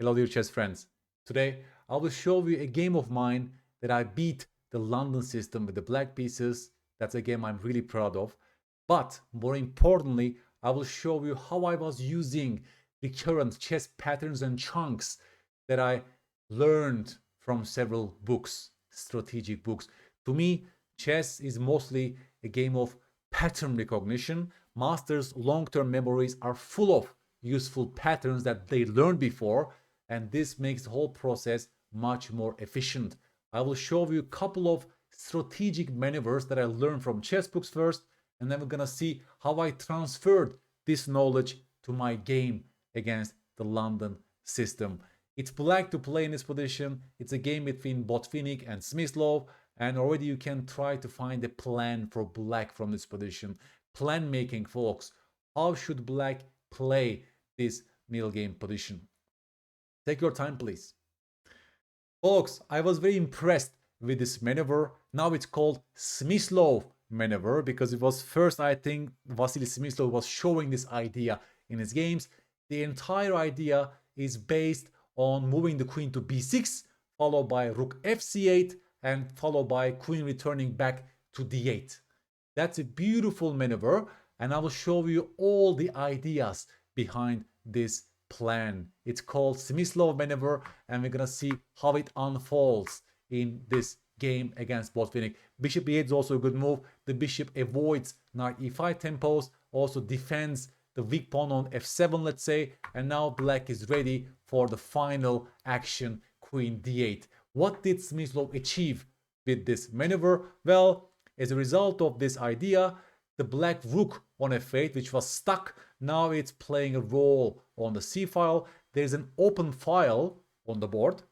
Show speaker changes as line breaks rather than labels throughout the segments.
Hello dear chess friends. Today I will show you a game of mine that I beat the London system with the black pieces. That's a game I'm really proud of. But more importantly, I will show you how I was using recurrent chess patterns and chunks that I learned from several books, strategic books. To me, chess is mostly a game of pattern recognition. Masters' long-term memories are full of useful patterns that they learned before, and this makes the whole process much more efficient. I will show you a couple of strategic maneuvers that I learned from chess books first, and then we're gonna see how I transferred this knowledge to my game against the London system. It's black to play in this position. It's a game between Botvinnik and Smyslov, and already you can try to find a plan for black from this position. Plan making, folks. How should black play this middle game position? Take your time, please. Folks, I was very impressed with this maneuver. Now it's called Smyslov Maneuver because it was first, I think, Vasily Smyslov was showing this idea in his games. The entire idea is based on moving the queen to b6, followed by rook fc8, and followed by queen returning back to d8. That's a beautiful maneuver, and I will show you all the ideas behind this plan. It's called Smyslov Maneuver, and we're gonna see how it unfolds in this game against Botvinnik. Bishop e8 is also a good move. The bishop avoids knight e5 tempos, also defends the weak pawn on f7, let's say, and now black is ready for the final action, queen d8. What did Smyslov achieve with this maneuver? Well, as a result of this idea, the black rook on f8, which was stuck, now it's playing a role on the c file. There's an open file on the board.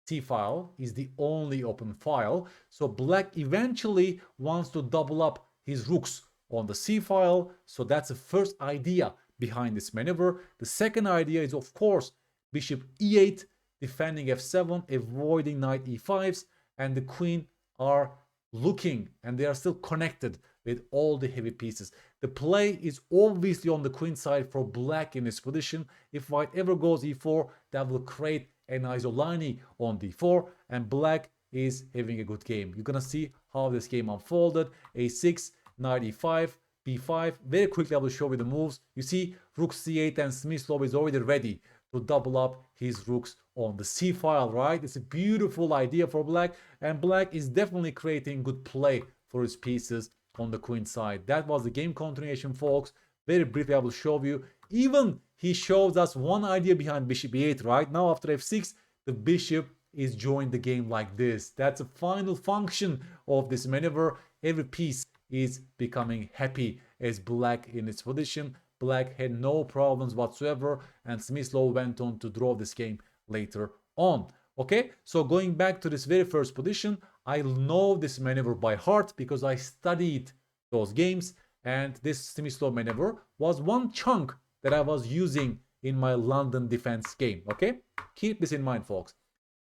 C file is the only open file. So black eventually wants to double up his rooks on the c file. So that's the first idea behind this maneuver. The second idea is, of course, bishop e8, defending f7, avoiding knight e5s, and the queen are looking, and they are still connected with all the heavy pieces. The play is obviously on the queen side for black in this position. If white ever goes e4, that will create an isolani on d4, and black is having a good game. You're gonna see how this game unfolded. a6, knight e5, b5. Very quickly I will show you the moves. You see rook c8, and Smyslov is already ready to double up his rooks on the c file, right? It's a beautiful idea for black, and black is definitely creating good play for his pieces on the queen side. That was the game continuation, folks. Very briefly I will show you. Even he shows us one idea behind bishop e8, right? Now after f6, the bishop is joined the game like this. That's a final function of this maneuver. Every piece is becoming happy as black in its position. Black had no problems whatsoever, and Smyslov went on to draw this game later on. Okay, so going back to this very first position, I know this maneuver by heart because I studied those games, and this Smyslov maneuver was one chunk that I was using in my London defense game. Okay, keep this in mind, folks.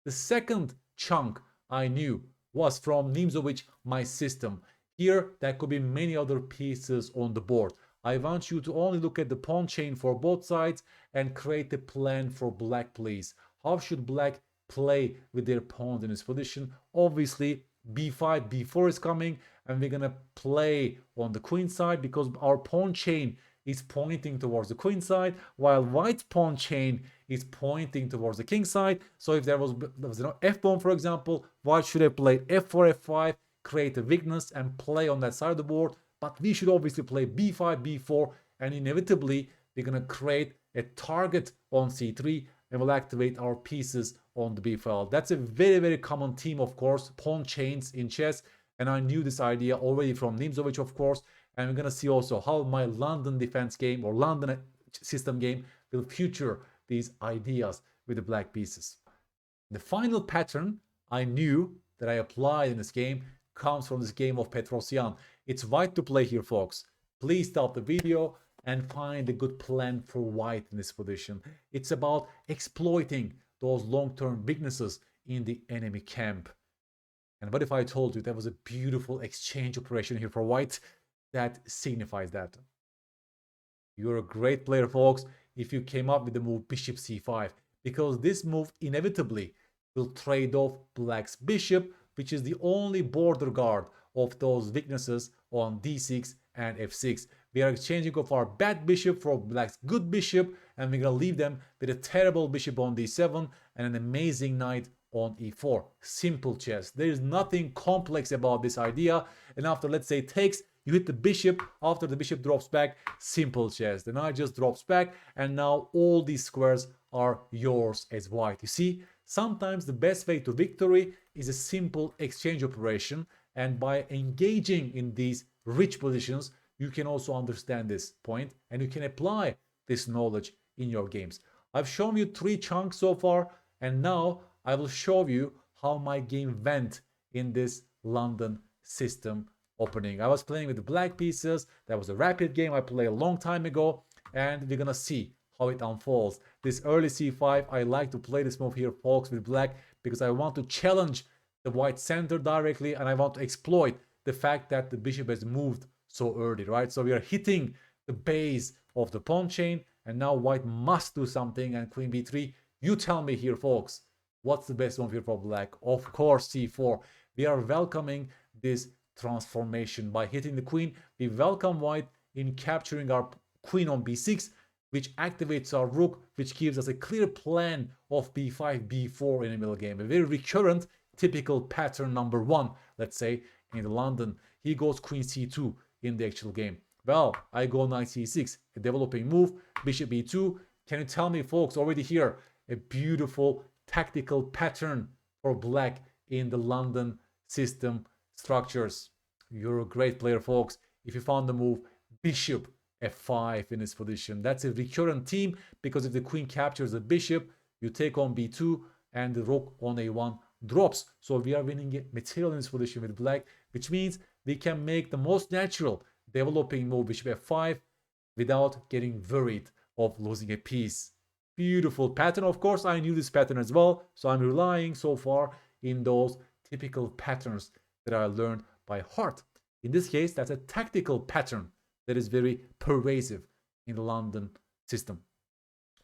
The second chunk I knew was from Nimzowitsch, My System. Here, there could be many other pieces on the board. I want you to only look at the pawn chain for both sides and create a plan for black, please. How should black play with their pawns in this position? Obviously, b5, b4 is coming, and we're gonna play on the queen side because our pawn chain is pointing towards the queen side, while white pawn chain is pointing towards the king side. So if there was f pawn, for example, white should have played f4, f5, create a weakness and play on that side of the board. But we should obviously play b5, b4, and inevitably we're gonna create a target on c3 and we'll activate our pieces on the b file. That's a very, very common theme, of course, pawn chains in chess, and I knew this idea already from Nimzowitsch, of course, and we're gonna see also how my London defense game or London system game will feature these ideas with the black pieces. The final pattern I knew that I applied in this game comes from this game of Petrosian. It's white to play here, folks. Please stop the video and find a good plan for white in this position. It's about exploiting those long-term weaknesses in the enemy camp. And what if I told you there was a beautiful exchange operation here for white that signifies that? You're a great player, folks, if you came up with the move bishop c5. because this move inevitably will trade off black's bishop, which is the only border guard of those weaknesses on d6 and f6. We are exchanging of our bad bishop for black's good bishop, and we're going to leave them with a terrible bishop on d7 and an amazing knight on e4. Simple chess. There is nothing complex about this idea. And after, let's say, takes, you hit the bishop. After the bishop drops back, simple chess. The knight just drops back, and now all these squares are yours as white. You see, sometimes the best way to victory is a simple exchange operation, and by engaging in these rich positions, you can also understand this point, and you can apply this knowledge in your games. I've shown you 3 chunks so far, and now I will show you how my game went in this London system opening. I was playing with the black pieces. That was a rapid game I played a long time ago, and we're gonna see how it unfolds. This early c5, I like to play this move here, folks, with black, because I want to challenge the white center directly, and I want to exploit the fact that the bishop has moved so early, right? So we are hitting the base of the pawn chain, and now white must do something, and queen b3. You tell me here, folks, what's the best move here for black? Of course, c4. We are welcoming this transformation. By hitting the queen, we welcome white in capturing our queen on b6, which activates our rook, which gives us a clear plan of b5, b4 in a middle game. A very recurrent, typical pattern number 1, let's say, in London. He goes queen c2 in the actual game. Well, I go knight c6, a developing move, bishop b2. Can you tell me, folks, already here, a beautiful tactical pattern for black in the London system structures. You're a great player, folks. If you found the move bishop f5 in this position, that's a recurrent theme, because if the queen captures the bishop, you take on b2 and the rook on a1 drops. So we are winning material in this position with black, which means we can make the most natural developing move bishop f5 without getting worried of losing a piece. Beautiful pattern. Of course, I knew this pattern as well, so I'm relying so far in those typical patterns that I learned by heart. In this case, that's a tactical pattern that is very pervasive in the London system.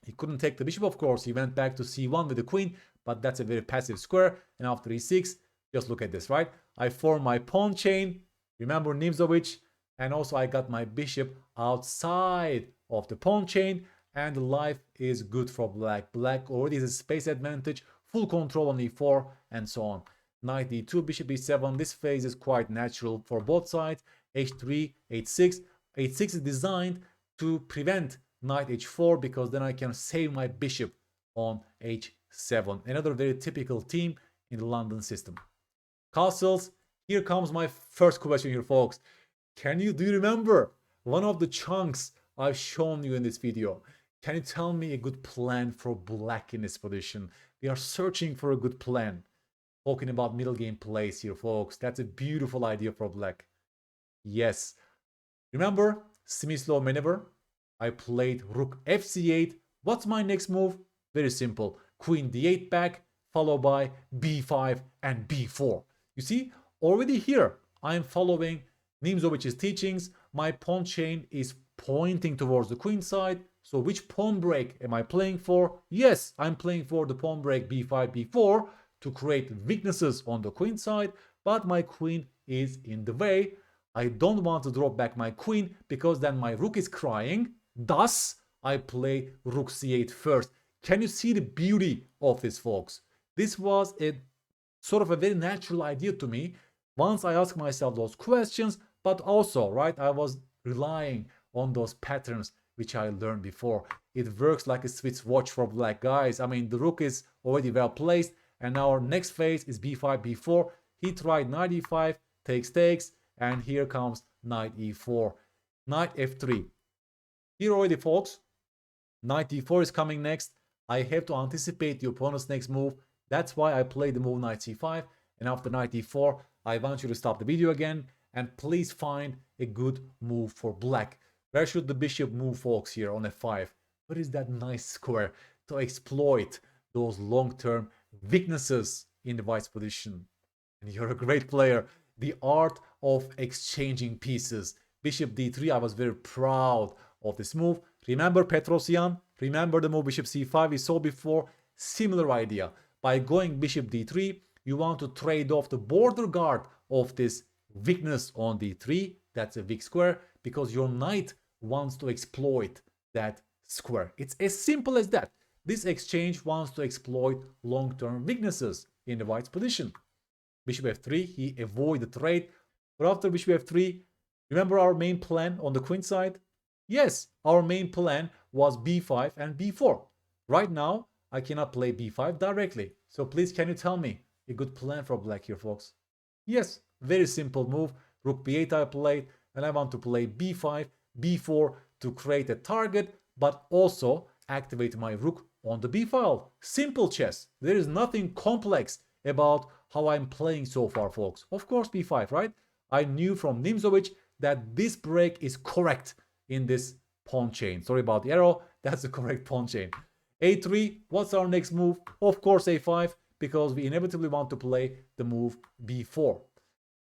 He couldn't take the bishop, of course. He went back to c1 with the queen, but that's a very passive square. And after e6, just look at this, right? I form my pawn chain. Remember Nimzowitsch? And also I got my bishop outside of the pawn chain, and life is good for black. Black already has a space advantage, full control on e4, and so on. Knight d2, bishop e7. This phase is quite natural for both sides. h3, h6. h6 is designed to prevent knight h4, because then I can save my bishop on h7. Another very typical theme in the London system. Castles. Here comes my first question here, folks. Do you remember one of the chunks I've shown you in this video? Can you tell me a good plan for black in this position? We are searching for a good plan. Talking about middle game plays here, folks. That's a beautiful idea for black. Yes. Remember Smyslov Maneuver? I played rook fc8. What's my next move? Very simple. Queen d8 back, followed by b5 and b4. You see, already here, I'm following Nimzowicz's teachings. My pawn chain is pointing towards the queen side. So which pawn break am I playing for? Yes, I'm playing for the pawn break b5, b4 to create weaknesses on the queen side, but my queen is in the way. I don't want to drop back my queen, because then my rook is crying. Thus, I play rook c8 first. Can you see the beauty of this, folks? This was a sort of a very natural idea to me once I asked myself those questions, but also, right, I was relying on those patterns which I learned before. It works like a Swiss watch for black, guys. I mean, the rook is already well placed, and our next phase is b5, b4. He tried knight e5, takes, and here comes knight e4. Knight f3. Here already, folks, knight e4 is coming next. I have to anticipate the opponent's next move. That's why I played the move knight c5, and after knight e4, I want you to stop the video again, and please find a good move for black. Where should the bishop move, folks, here on f5? What is that nice square to exploit those long-term weaknesses in the white's position? And you're a great player. The art of exchanging pieces. Bishop d3, I was very proud of this move. Remember Petrosian? Remember the move bishop c5 we saw before? Similar idea. By going bishop d3, you want to trade off the border guard of this weakness on d3. That's a weak square because your knight wants to exploit that square. It's as simple as that. This exchange wants to exploit long-term weaknesses in the white's position. Bishop f3, he avoid the trade. But after bishop f3, remember our main plan on the queen side? Yes, our main plan was b5 and b4. Right now, I cannot play b5 directly. So please, can you tell me a good plan for black here, folks? Yes, very simple move. Rook b8 I played, and I want to play b5, b4 to create a target, but also activate my rook on the b file. Simple chess. There is nothing complex about how I'm playing so far, folks. Of course, b5, right? I knew from Nimzowitsch that this break is correct in this pawn chain. Sorry about the arrow. That's the correct pawn chain. a3, what's our next move? Of course, a5, because we inevitably want to play the move b4.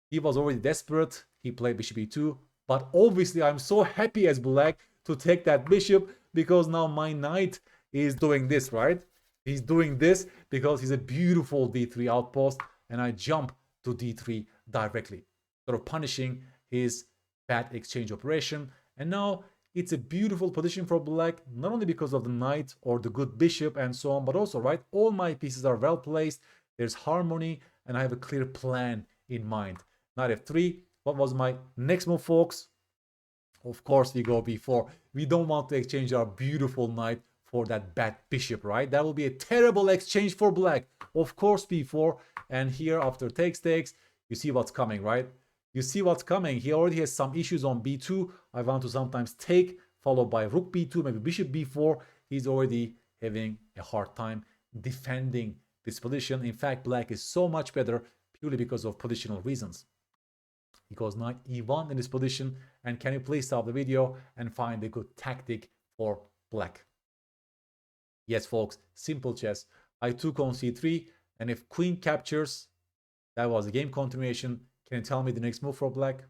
He was already desperate. He played bishop e2. But obviously, I'm so happy as black to take that bishop because now my knight is doing this, right? He's doing this because he's a beautiful d3 outpost, and I jump to d3 directly, sort of punishing his bad exchange operation. And now it's a beautiful position for black, not only because of the knight or the good bishop and so on, but also, right, all my pieces are well placed. There's harmony, and I have a clear plan in mind. Knight f3. What was my next move, folks? Of course, we go b4. We don't want to exchange our beautiful knight for that bad bishop, right? That will be a terrible exchange for black. Of course, b4. And here, after takes, you see what's coming, right? You see what's coming. He already has some issues on b2. I want to sometimes take, followed by rook b2, maybe bishop b4. He's already having a hard time defending this position. In fact, black is so much better purely because of positional reasons. He goes knight e1 in this position. And can you please stop the video and find a good tactic for black? Yes, folks, simple chess. I took on c3, and if queen captures, that was the game continuation. Can you tell me the next move for black?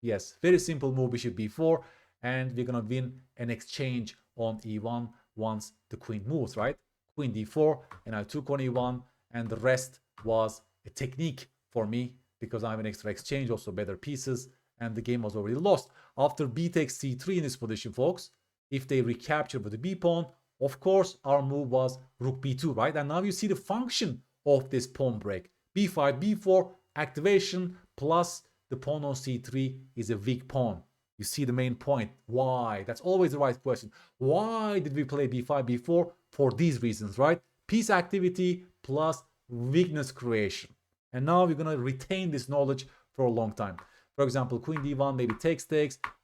Yes, very simple move, bishop b4, and we're gonna win an exchange on e1 once the queen moves, right? Queen d4, and I took on e1, and the rest was a technique for me because I have an extra exchange, also better pieces, and the game was already lost. After b takes c3 in this position, folks, if they recapture with the b pawn, of course, our move was rook b2, right? And now you see the function of this pawn break. b5, b4, activation, plus the pawn on c3 is a weak pawn. You see the main point. Why? That's always the right question. Why did we play b5, b4? For these reasons, right? Piece activity plus weakness creation. And now we're going to retain this knowledge for a long time. For example, queen d1, maybe takes,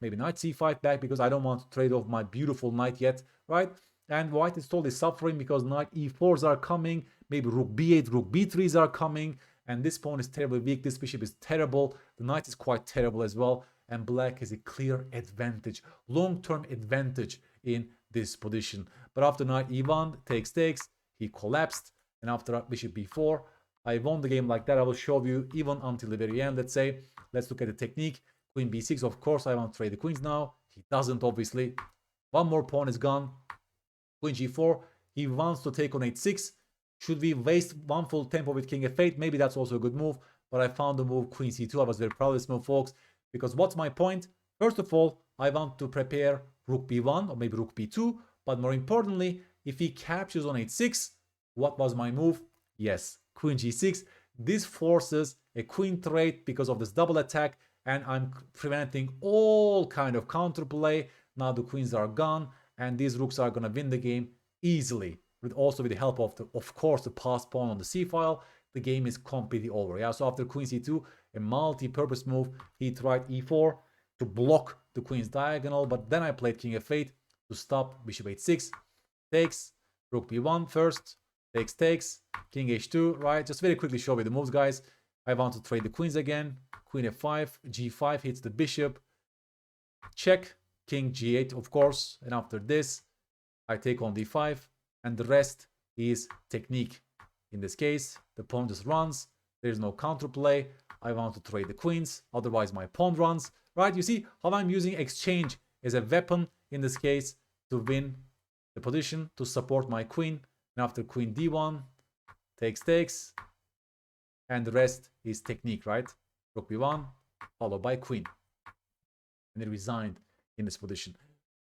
maybe knight c5 back because I don't want to trade off my beautiful knight yet, right? And white is totally suffering because knight e4s are coming, maybe rook b8, rook b3s are coming, and this pawn is terribly weak, this bishop is terrible, the knight is quite terrible as well, and black has a clear advantage, long-term advantage in this position. But after knight e1, takes, he collapsed, and after bishop b4, I won the game like that. I will show you even until the very end, let's say. Let's look at the technique. Queen b6, of course, I want to trade the queens now. He doesn't, obviously. One more pawn is gone. Queen g4, he wants to take on h6. Should we waste one full tempo with king f8? Maybe that's also a good move, but I found the move queen c2. I was very proud of this move, folks, because what's my point? First of all, I want to prepare rook b1 or maybe rook b2, but more importantly, if he captures on h6, what was my move? Yes, queen g6. This forces a queen trade because of this double attack, and I'm preventing all kind of counterplay. Now the queens are gone, and these rooks are gonna win the game easily. Also with the help of course, the passed pawn on the c file, the game is completely over. Yeah, so after queen c2, a multi-purpose move, he tried e4 to block the queen's diagonal, but then I played king f8 to stop bishop h6, takes, rook b1 first, takes, king h2, right? Just very quickly show you the moves, guys. I want to trade the queens again. Queen f5, g5 hits the bishop, check, king g8, of course, and after this, I take on d5, and the rest is technique. In this case, the pawn just runs. There's no counterplay. I want to trade the queens, otherwise my pawn runs, right? You see how I'm using exchange as a weapon in this case to win the position, to support my queen. And after queen d1, takes, and the rest is technique, right? Rook b1, followed by queen. And he resigned in this position.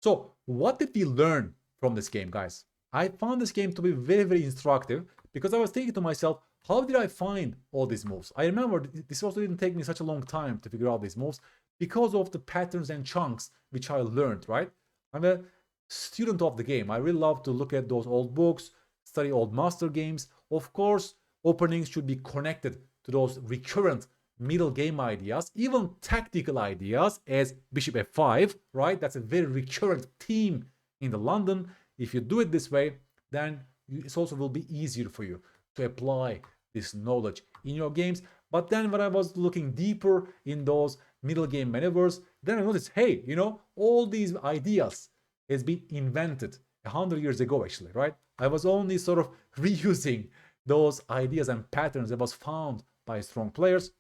So what did we learn from this game, guys? I found this game to be very, very instructive because I was thinking to myself, how did I find all these moves? I remember this also didn't take me such a long time to figure out these moves because of the patterns and chunks which I learned, right? I'm a student of the game. I really love to look at those old books, study old master games. Of course, openings should be connected to those recurrent middle game ideas, even tactical ideas as bishop f5, right? That's a very recurrent theme in the London. If you do it this way, then it also will be easier for you to apply this knowledge in your games. But then when I was looking deeper in those middle game maneuvers, then I noticed, hey, you know, all these ideas has been invented 100 years ago, actually, right? I was only sort of reusing those ideas and patterns that was found by strong players.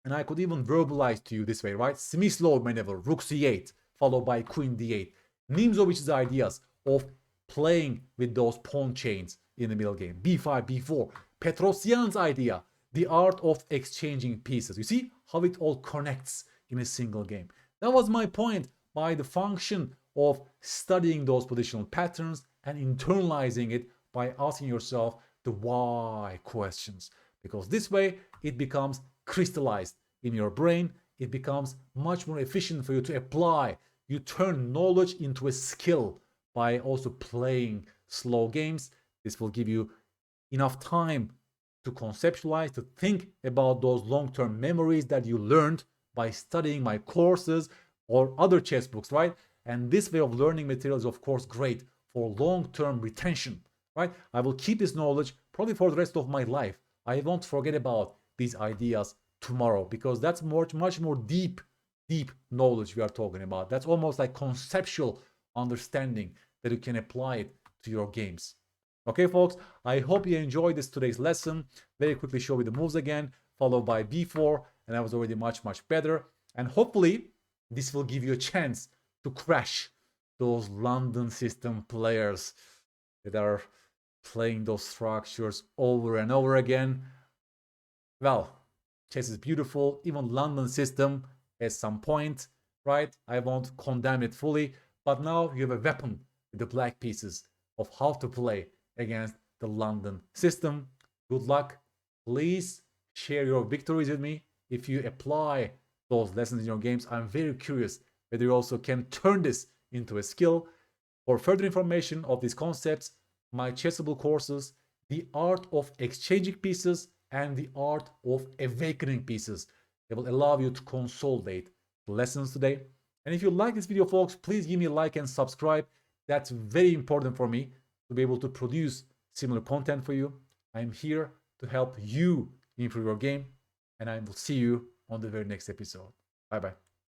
And I could even verbalize to you this way, right? Smyslov Maneuver, rook c8, followed by queen d8. Nimzowicz's ideas of playing with those pawn chains in the middle game, b5, b4. Petrosian's idea, the art of exchanging pieces. You see how it all connects in a single game. That was my point by the function of studying those positional patterns and internalizing it by asking yourself the why questions. Because this way it becomes crystallized in your brain. It becomes much more efficient for you to apply. You turn knowledge into a skill by also playing slow games. This will give you enough time to conceptualize, to think about those long-term memories that you learned by studying my courses or other chess books, right? And this way of learning material is, of course, great for long-term retention, right? I will keep this knowledge probably for the rest of my life. I won't forget about these ideas tomorrow because that's much more deep knowledge we are talking about. That's almost like conceptual understanding that you can apply it to your games. Okay, folks, I hope you enjoyed today's lesson. Very quickly show you the moves again, followed by b4, and that was already much better. And hopefully this will give you a chance to crash those London system players that are playing those structures over and over again. Well, chess is beautiful. Even London system at some point, right? I won't condemn it fully, but now you have a weapon with the black pieces of how to play against the London system. Good luck. Please share your victories with me. If you apply those lessons in your games, I'm very curious whether you also can turn this into a skill. For further information of these concepts, my Chessable courses, the art of exchanging pieces and the art of awakening pieces. They will allow you to consolidate the lessons today. And if you like this video, folks, please give me a like and subscribe. That's very important for me to be able to produce similar content for you. I'm here to help you improve your game, and I will see you on the very next episode. Bye-bye.